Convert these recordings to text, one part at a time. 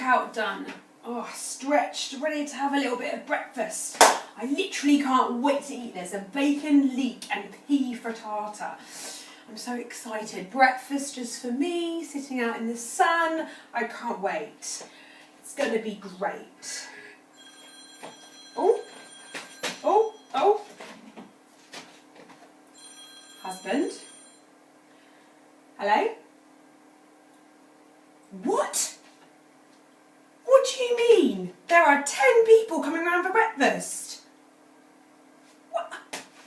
workout done. Oh, stretched, ready to have a little bit of breakfast. I literally can't wait to eat this. A bacon leek and pea frittata. I'm so excited. Breakfast just for me, sitting out in the sun. I can't wait. It's going to be great. Oh, oh, oh. Husband? Hello? What? What do you mean? There are 10 people coming round for breakfast. What?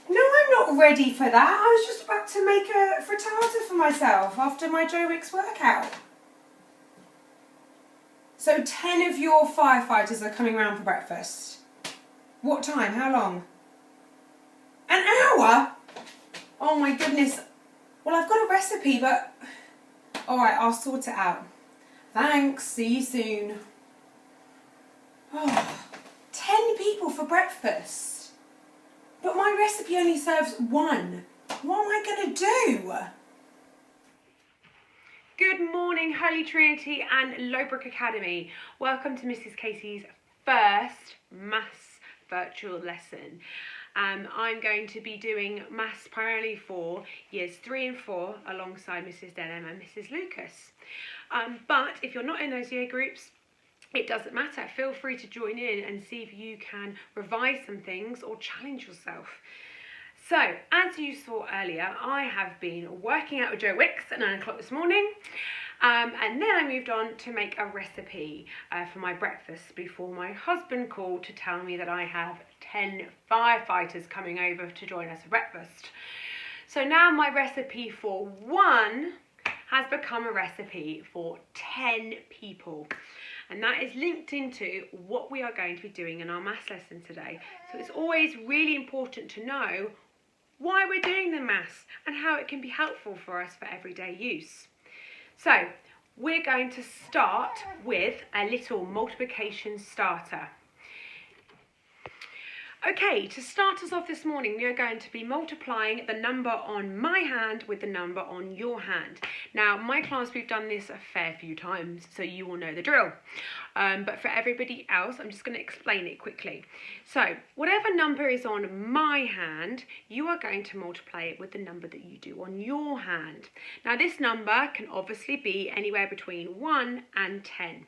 No, I'm not ready for that. I was just about to make a frittata for myself after my Joe Wicks workout. So 10 of your firefighters are coming round for breakfast. What time? How long? An hour? Oh my goodness. Well, I've got a recipe, but... Alright, I'll sort it out. Thanks. See you soon. Oh, 10 people for breakfast. But my recipe only serves 1. What am I going to do? Good morning, Holy Trinity and Lowbrook Academy. Welcome to Mrs. Casey's first maths virtual lesson. I'm going to be doing maths primarily for years 3 and 4 alongside Mrs. Denham and Mrs. Lucas. But if you're not in those year groups, it doesn't matter. Feel free to join in and see if you can revise some things or challenge yourself. So, as you saw earlier, I have been working out with Joe Wicks at 9 o'clock this morning. And then I moved on to make a recipe for my breakfast before my husband called to tell me that I have 10 firefighters coming over to join us for breakfast. So now my recipe for 1 has become a recipe for 10 people. And that is linked into what we are going to be doing in our maths lesson today. So it's always really important to know why we're doing the maths and how it can be helpful for us for everyday use. So we're going to start with a little multiplication starter. Okay, to start us off this morning, we are going to be multiplying the number on my hand with the number on your hand. Now, my class, we've done this a fair few times, so you will know the drill. But for everybody else, I'm just going to explain it quickly. So, whatever number is on my hand, you are going to multiply it with the number that you do on your hand. Now, this number can obviously be anywhere between 1 and 10.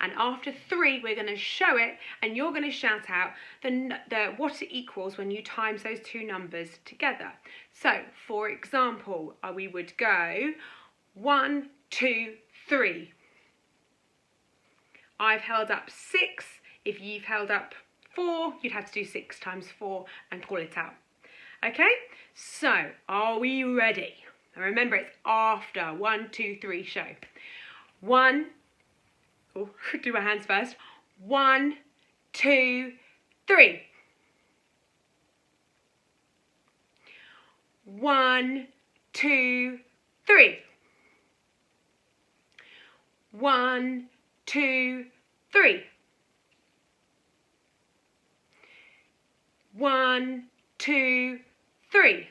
And after 3, we're going to show it, and you're going to shout out the what it equals when you times those 2 numbers together. So, for example, we would go 1, 2, 3. I've held up 6. If you've held up 4, you'd have to do 6 times 4 and call it out. Okay? So, are we ready? And remember, it's after 1, 2, 3, show. 1. Oh, do my hands first. 1, 2, 3. 1, 2, 3. 1, 2, 3. 1, 2, 3.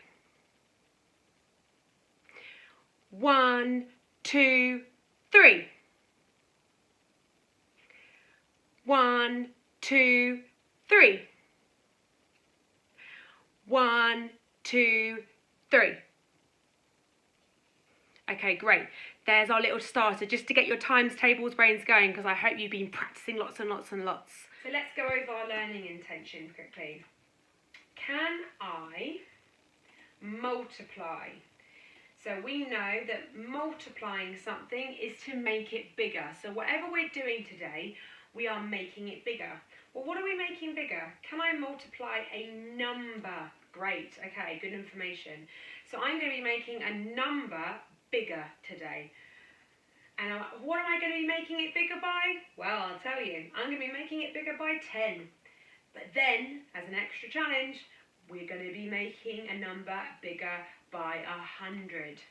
1, 2, 3. 1, 2, 3. 1, 2, 3. Okay, great. There's our little starter, just to get your times tables brains going, because I hope you've been practicing lots and lots and lots. So let's go over our learning intention quickly. Can I multiply? So we know that multiplying something is to make it bigger. So whatever we're doing today, we are making it bigger. Well, what are we making bigger? Can I multiply a number? Great, okay, good information. So I'm going to be making a number bigger today. And what am I going to be making it bigger by? Well, I'll tell you. I'm going to be making it bigger by 10. But then, as an extra challenge, we're going to be making a number bigger by 100.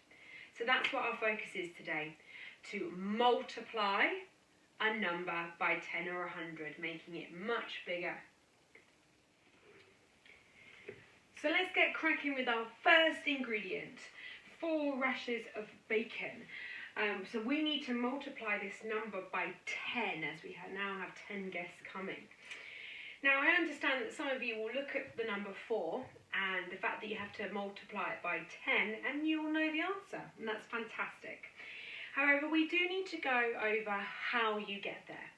So that's what our focus is today. To multiply a number by 10 or 100, making it much bigger. So let's get cracking with our first ingredient, 4 rashers of bacon. So we need to multiply this number by 10, as we now have 10 guests coming. Now, I understand that some of you will look at the number 4 and the fact that you have to multiply it by 10 and you will know the answer, and that's fantastic. However, we do need to go over how you get there.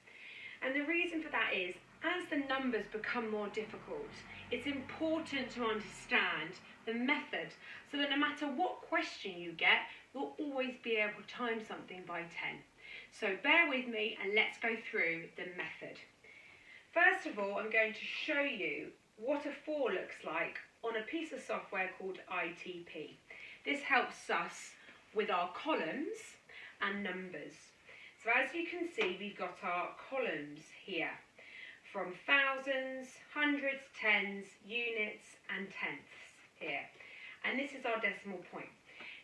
And the reason for that is, as the numbers become more difficult, it's important to understand the method so that no matter what question you get, you'll always be able to times something by 10. So bear with me and let's go through the method. First of all, I'm going to show you what a 4 looks like on a piece of software called ITP. This helps us with our columns and numbers. So as you can see, we've got our columns here from thousands, hundreds, tens, units and tenths here. And this is our decimal point.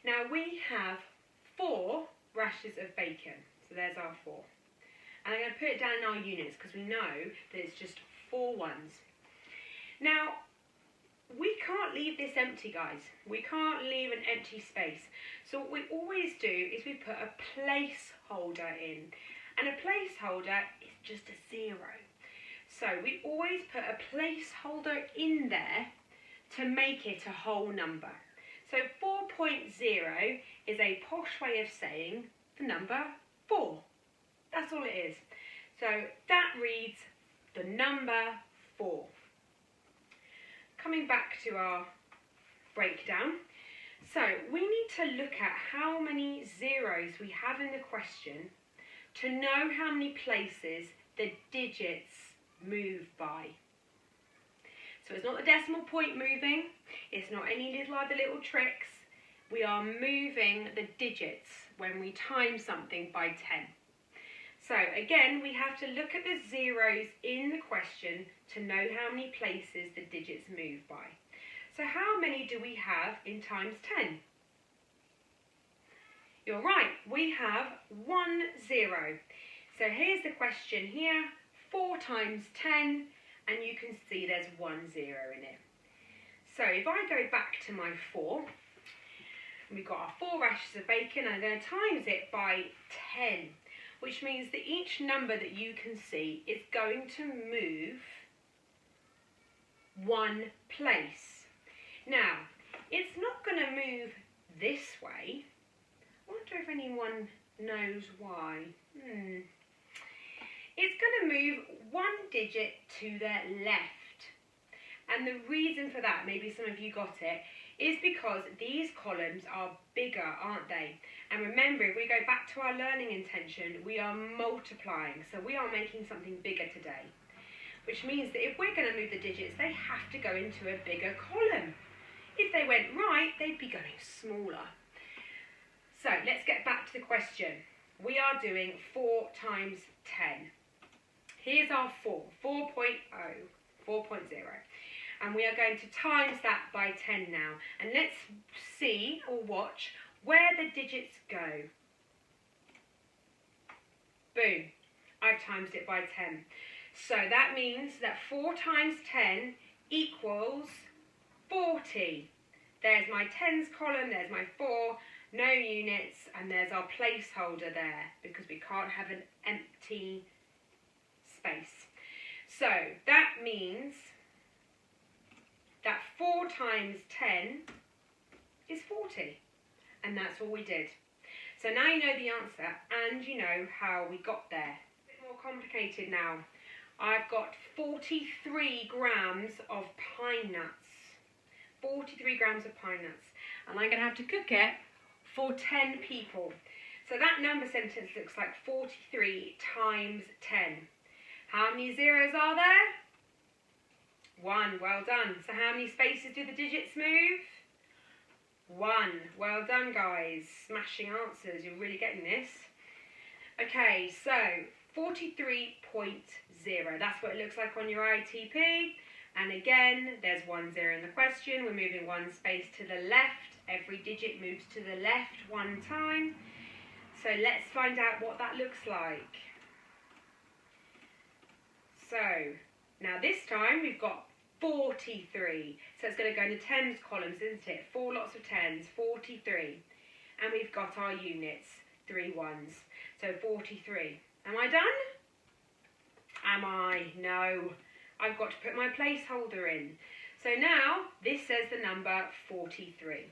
Now we have 4 rashers of bacon. So there's our 4. And I'm going to put it down in our units because we know that it's just 4 ones. Now, we can't leave this empty, guys. We can't leave an empty space. So what we always do is we put a placeholder in. And a placeholder is just a 0. So we always put a placeholder in there to make it a whole number. So 4.0 is a posh way of saying the number 4. That's all it is. So that reads the number 4. Coming back to our breakdown. So we need to look at how many zeros we have in the question to know how many places the digits move by. So it's not the decimal point moving, it's not any other little tricks. We are moving the digits when we times something by 10. So again, we have to look at the zeros in the question to know how many places the digits move by. So how many do we have in times 10? You're right, we have 1 0. So here's the question here, 4 times 10, and you can see there's 1 0 in it. So if I go back to my 4, we've got our 4 rashers of bacon, and I'm going to times it by 10, which means that each number that you can see is going to move 1 place. Now, it's not going to move this way. I wonder if anyone knows why. It's going to move 1 digit to the left. And the reason for that, maybe some of you got it, is because these columns are bigger, aren't they? And remember, if we go back to our learning intention, we are multiplying. So we are making something bigger today. Which means that if we're going to move the digits, they have to go into a bigger column. If they went right, they'd be going smaller. So let's get back to the question. We are doing 4 times 10. Here's our 4, 4.0. And we are going to times that by 10 now. And let's see or watch where the digits go. Boom. I've times it by 10. So that means that 4 times 10 equals 40. There's my tens column, there's my 4, no units, and there's our placeholder there because we can't have an empty space. So that means that 4 times 10 is 40. And that's all we did. So now you know the answer and you know how we got there. A bit more complicated now. I've got 43 grams of pine nuts. 43 grams of pine nuts. And I'm going to have to cook it for 10 people. So that number sentence looks like 43 times 10. How many zeros are there? 1. Well done. So how many spaces do the digits move? 1. Well done, guys. Smashing answers. You're really getting this. Okay, so 43.0. That's what it looks like on your ITP. And again, there's 1 0 in the question. We're moving 1 space to the left. Every digit moves to the left 1 time. So let's find out what that looks like. So now this time we've got 43. So it's going to go in the tens columns, isn't it? 4 lots of tens, 43. And we've got our units. 3 ones. So 43. Am I done? Am I? No. I've got to put my placeholder in. So now this says the number 43.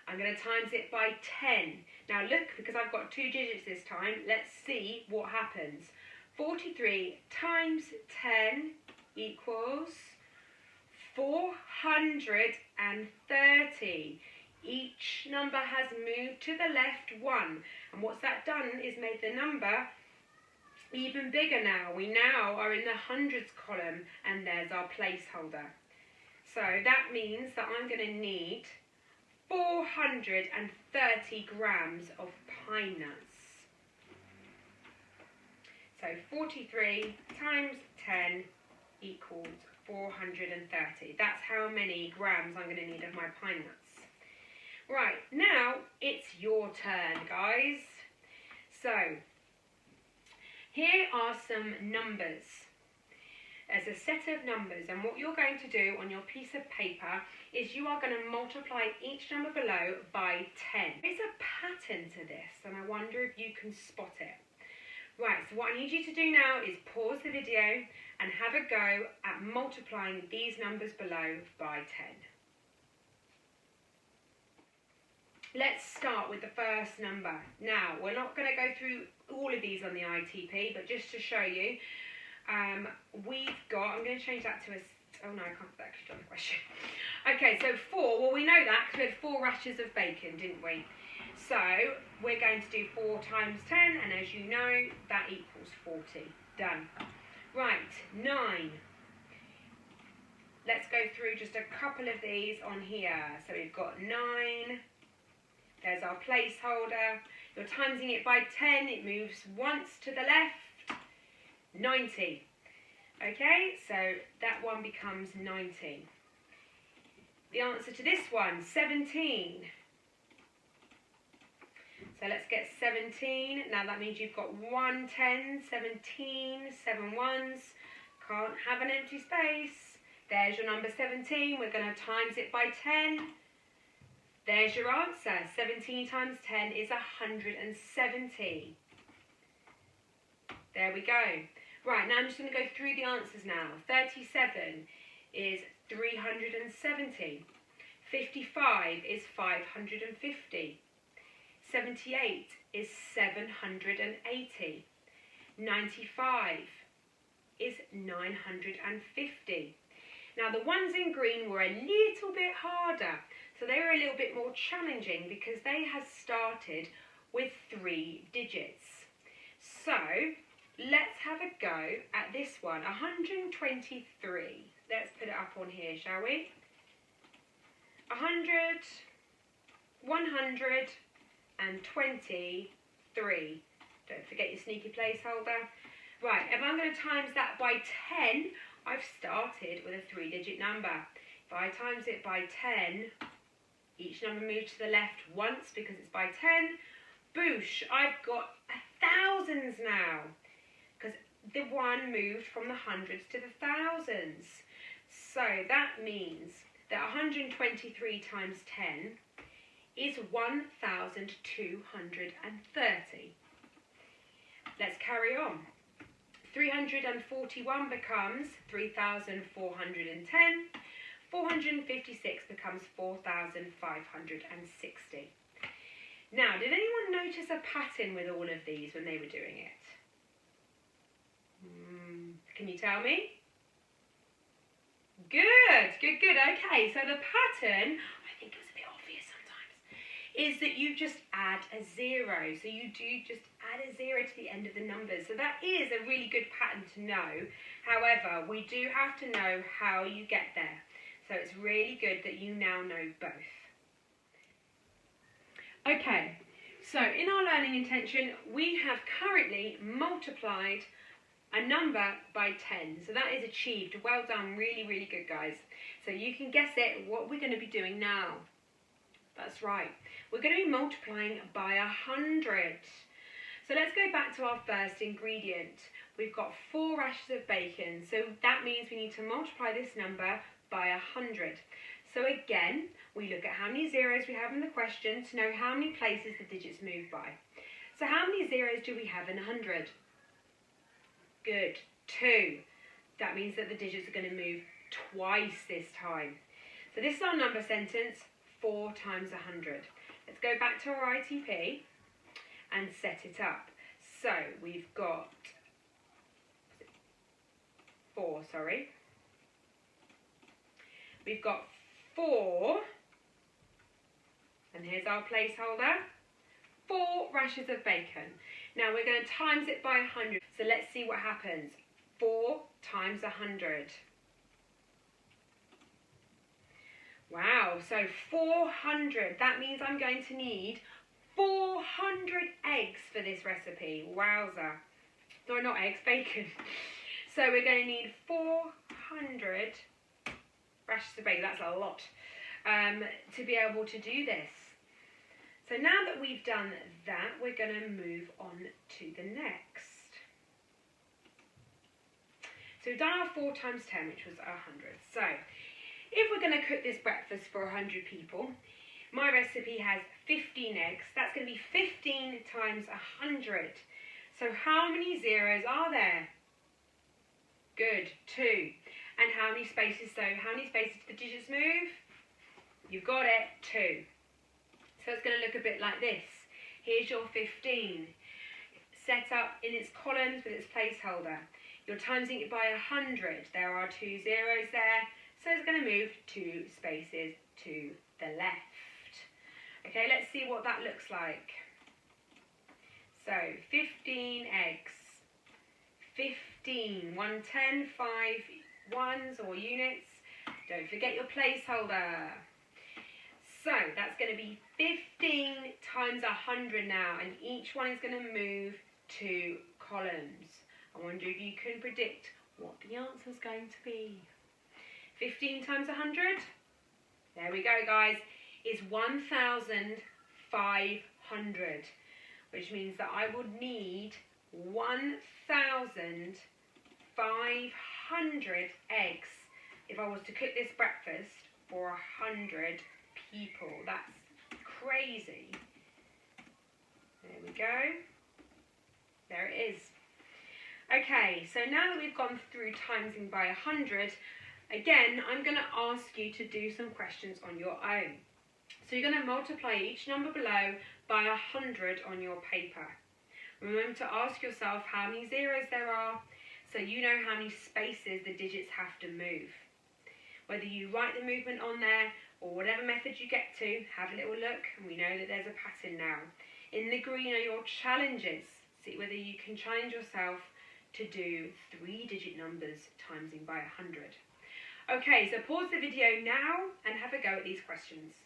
I'm going to times it by 10. Now look, because I've got 2 digits this time, let's see what happens. 43 times 10 equals 430. Each number has moved to the left 1. And what's that done is made the number even bigger now. We now are in the hundreds column, and there's our placeholder. So that means that I'm going to need 430 grams of pine nuts. So 43 times 10 equals 430. That's how many grams I'm going to need of my pine nuts. Right, now it's your turn, guys. So here are some numbers. There's a set of numbers, and what you're going to do on your piece of paper is you are going to multiply each number below by 10. There's a pattern to this, and I wonder if you can spot it. Right, so what I need you to do now is pause the video and have a go at multiplying these numbers below by 10. Let's start with the first number. Now, we're not going to go through all of these on the ITP, but just to show you, we've got, I'm going to change that to a, oh no, I can't put that extra on the question. Okay, so 4, well we know that because we had 4 rashers of bacon, didn't we? So, we're going to do 4 times 10, and as you know, that equals 40. Done. Right, 9. Let's go through just a couple of these on here. So we've got 9. There's our placeholder. You're timesing it by 10. It moves once to the left. 90. Okay, so that one becomes 90. The answer to this one, 17. So let's get 17. Now that means you've got 1 10, 17, 7 ones. Can't have an empty space. There's your number 17. We're going to times it by 10. There's your answer. 17 times 10 is 170. There we go. Right, now I'm just going to go through the answers now. 37 is 370. 55 is 550. 78 is 780. 95 is 950. Now the ones in green were a little bit harder. So they were a little bit more challenging because they had started with 3 digits. So let's have a go at this one, 123. Let's put it up on here, shall we? 100, 123. Don't forget your sneaky placeholder. Right, if I'm going to times that by 10, I've started with a 3-digit number. If I times it by 10, each number moves to the left once because it's by 10. Boosh, I've got thousands now because the one moved from the hundreds to the thousands. So that means that 123 times 10 is 1,230. Let's carry on. 341 becomes 3,410. 456 becomes 4,560. Now, did anyone notice a pattern with all of these when they were doing it? Can you tell me? Good, good, good. Okay, so the pattern, I think it was a bit obvious sometimes, is that you just add a 0. So you do just add a 0 to the end of the numbers. So that is a really good pattern to know. However, we do have to know how you get there. So it's really good that you now know both. Okay, so in our learning intention, we have currently multiplied a number by 10. So that is achieved. Well done, really, really good, guys. So you can guess it, what we're going to be doing now. That's right. We're going to be multiplying by 100. So let's go back to our first ingredient. We've got 4 rashers of bacon. So that means we need to multiply this number by 100. So again, we look at how many zeros we have in the question to know how many places the digits move by. So So how many zeros do we have in 100? Good, 2. That means that the digits are going to move twice this time. So this is our number sentence, 4 times 100. Let's go back to our ITP and set it up. So we've got 4, sorry. We've got 4, and here's our placeholder, 4 rashers of bacon. Now we're going to times it by 100. So let's see what happens. 4 times 100. Wow, so 400. That means I'm going to need 400 eggs for this recipe. Wowza. No, not eggs, bacon. So we're going to need 400 rashers of bacon. That's a lot. To be able to do this. So now that we've done that, we're going to move on to the next. So we've done our 4 times 10, which was 100. So if we're going to cook this breakfast for 100 people, my recipe has 15 eggs. That's going to be 15 times 100. So how many zeros are there? Good, 2. And how many spaces? So how many spaces do the digits move? You've got it, 2. So it's going to look a bit like this. Here's your 15. Set up in its columns with its placeholder. You're timesing it by 100. There are 2 zeros there. So it's going to move 2 spaces to the left. Okay, let's see what that looks like. So 15 eggs. 15. 1, 10, 5 ones or units. Don't forget your placeholder. So that's going to be 15 times 100 now, and each one is going to move 2 columns. I wonder if you can predict what the answer is going to be. 15 times 100, there we go guys, is 1,500, which means that I would need 1,500 eggs if I was to cook this breakfast for 100 people. That's crazy. There we go. There it is. Okay, so now that we've gone through timesing by 100, again, I'm going to ask you to do some questions on your own. So you're going to multiply each number below by 100 on your paper. Remember to ask yourself how many zeros there are, so you know how many spaces the digits have to move. Whether you write the movement on there, or whatever method you get to, have a little look, and we know that there's a pattern now. In the green are your challenges. See whether you can challenge yourself to do 3-digit numbers timesing by 100. Okay, so pause the video now and have a go at these questions.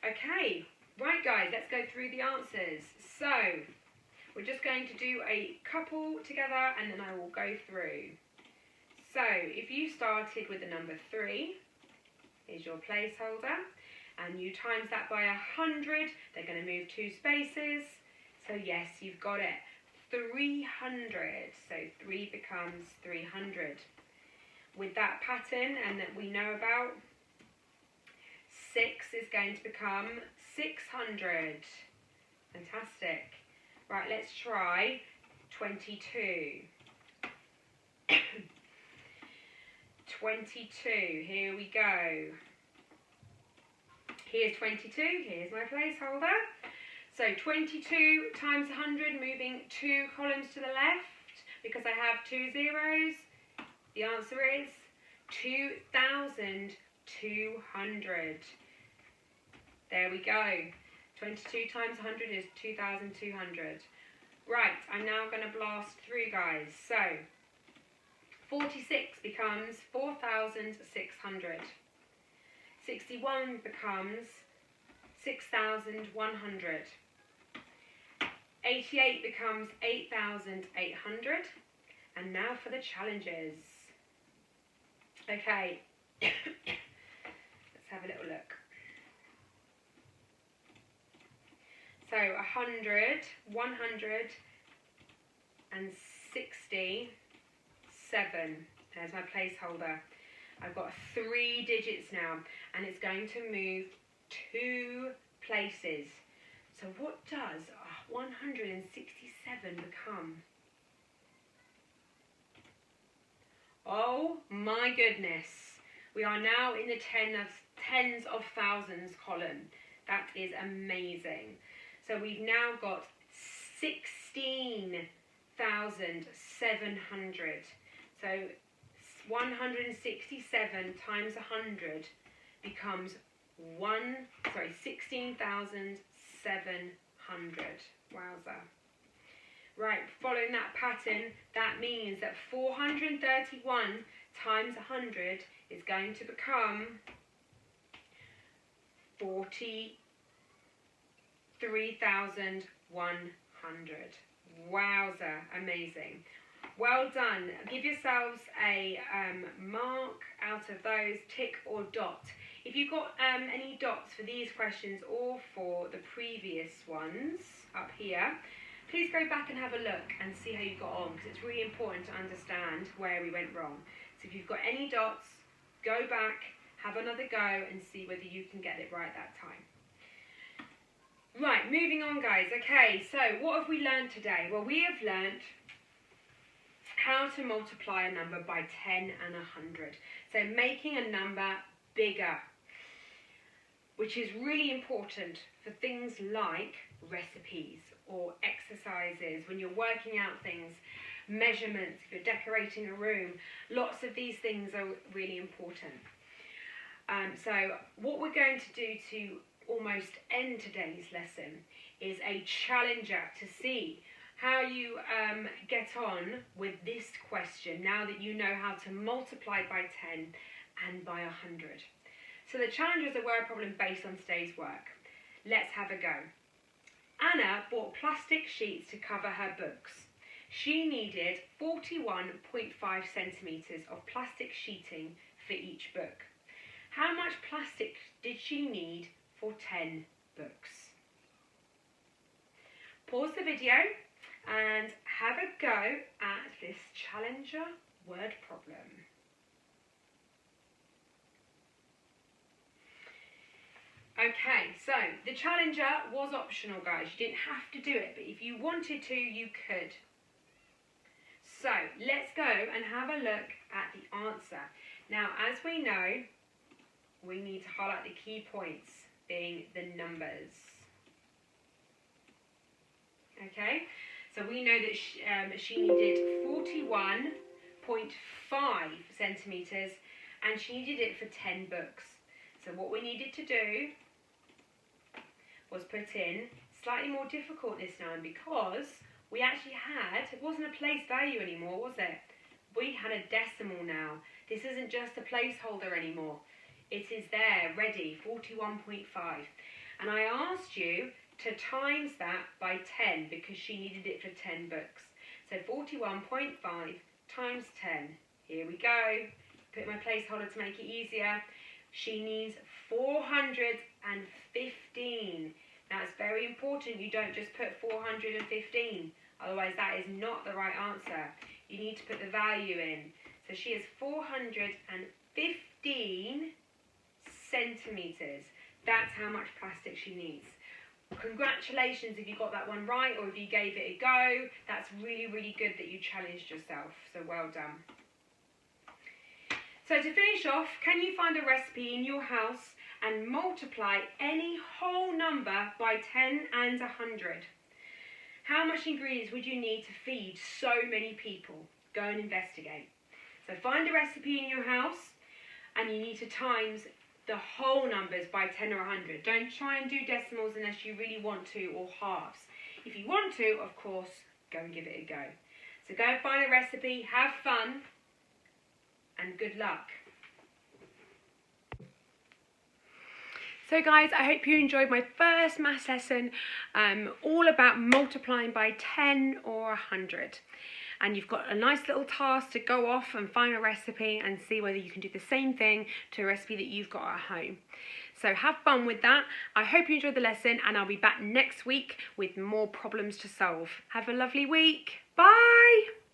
Okay, right guys, let's go through the answers. So, we're just going to do a couple together and then I will go through. So, if you started with the number 3, here's your placeholder, and you times that by 100, they're going to move 2 spaces. So yes, you've got it. 300. So 3 becomes 300. With that pattern and that we know about, 6 is going to become 600. Fantastic. Right, let's try 22. 22, here we go. Here's 22, here's my placeholder. So 22 times 100, moving 2 columns to the left, because I have 2 zeros. The answer is 2,200. There we go. 22 times 100 is 2,200. Right, I'm now going to blast through, guys. So 46 becomes 4,600. 61 becomes 6,100. 88 becomes 8,800. And now for the challenges. Okay, let's have a little look. So 100, 167. There's my placeholder. I've got 3 digits now, and it's going to move 2 places. So what does 167 become? Oh my goodness. We are now in the tens of thousands column. That is amazing. So we've now got 16,700. So 167 times 100 becomes 16,700. Wowza. Right, following that pattern, that means that 431 times 100 is going to become 43,100. Wowza, amazing. Well done. Give yourselves a mark out of those, tick or dot. If you've got any dots for these questions or for the previous ones up here, please go back and have a look and see how you got on, because it's really important to understand where we went wrong. So if you've got any dots, go back, have another go and see whether you can get it right that time. Right, moving on guys. Okay, so what have we learned today? Well, we have learned how to multiply a number by 10 and 100. So making a number bigger, which is really important for things like recipes or exercises, when you're working out things, measurements, if you're decorating a room. Lots of these things are really important. So what we're going to do to almost end today's lesson is a challenger to see how you get on with this question now that you know how to multiply by 10 and by 100. So the challenge is a word problem based on today's work. Let's have a go. Anna bought plastic sheets to cover her books. She needed 41.5 centimetres of plastic sheeting for each book. How much plastic did she need for 10 books? Pause the video and have a go at this challenger word problem. Okay, so the challenger was optional, guys. You didn't have to do it, but if you wanted to, you could. So let's go and have a look at the answer. Now, as we know, we need to highlight the key points, being the numbers. Okay, so we know that she needed 41.5 centimetres and she needed it for 10 books. So what we needed to do was put in slightly more difficult this time, because we actually had, it wasn't a place value anymore, was it? We had a decimal now. This isn't just a placeholder anymore. It is there, ready, 41.5. And I asked you to times that by 10 because she needed it for 10 books. So 41.5 times 10. Here we go. Put my placeholder to make it easier. She needs 415. Now it's very important you don't just put 415. Otherwise that is not the right answer. You need to put the value in. So she has 415 centimetres. That's how much plastic she needs. Congratulations if you got that one right, or if you gave it a go. That's really, really good that you challenged yourself. So well done. So to finish off, can you find a recipe in your house and multiply any whole number by 10 and 100? How much ingredients would you need to feed so many people? Go and investigate. So find a recipe in your house and you need to times the whole numbers by 10 or 100. Don't try and do decimals unless you really want to, or halves. If you want to, of course, go and give it a go. So go and find a recipe, have fun, and good luck. So guys, I hope you enjoyed my first maths lesson, all about multiplying by 10 or 100. And you've got a nice little task to go off and find a recipe and see whether you can do the same thing to a recipe that you've got at home. So have fun with that. I hope you enjoyed the lesson, and I'll be back next week with more problems to solve. Have a lovely week. Bye!